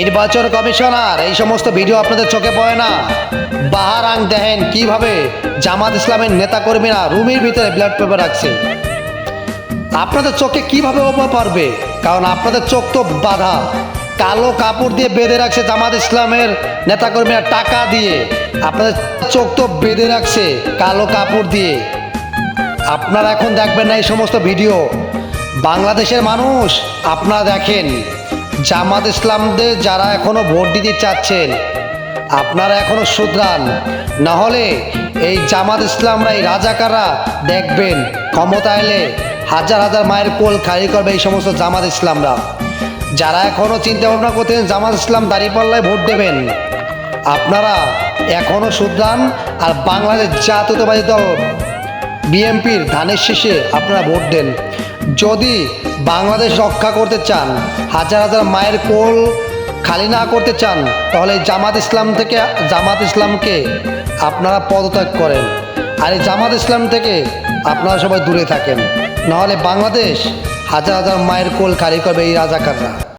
নির্বাচন কমিশনার এই সমস্ত ভিডিও আপনাদের চোখে পড়ে না? বাহারাং দেখেন কিভাবে জামাত ইসলামের নেতাকর্মীরা রুমের ভিতরে ব্যালট পেপার রাখছে। আপনাদের চোখে কিভাবে পারবে? কারণ আপনাদের চোখ তো বাধা, কালো কাপড় দিয়ে বেঁধে রাখছে জামাত ইসলামের নেতাকর্মীরা টাকা দিয়ে। আপনাদের চোখ তো বেঁধে রাখছে কালো কাপড় দিয়ে। আপনারা এখন দেখবেন না এই সমস্ত ভিডিও। বাংলাদেশের মানুষ আপনারা দেখেন, জামাত ইসলামদের যারা এখনো ভোট দিতে চাচ্ছেন আপনারা এখনো শুধরান, নাহলে এই জামাত ইসলামরা এই রাজাকাররা দেখবেন ক্ষমতা এলে হাজার হাজার মায়ের কোল খালি করবে এই সমস্ত জামাত ইসলামরা। যারা এখনো চিন্তা ভাবনা করতেন জামাত ইসলাম দাঁড়িপাল্লায় ভোট দেবেন, আপনারা এখনো শুধরান। আর বাংলাদেশ জাতীয়তাবাদী দল বিএনপির ধানের শীষে আপনারা ভোট দেন। যদি বাংলাদেশ রক্ষা করতে চান, হাজার হাজার মায়ের কোল খালি না করতে চান, তাহলে জামাত ইসলামকে আপনারা পদত্যাগ করেন। আর এই জামাত ইসলাম থেকে আপনারা সবাই দূরে থাকেন, নাহলে বাংলাদেশ হাজার হাজার মায়ের কোল খালি করবে এই রাজাকাররা।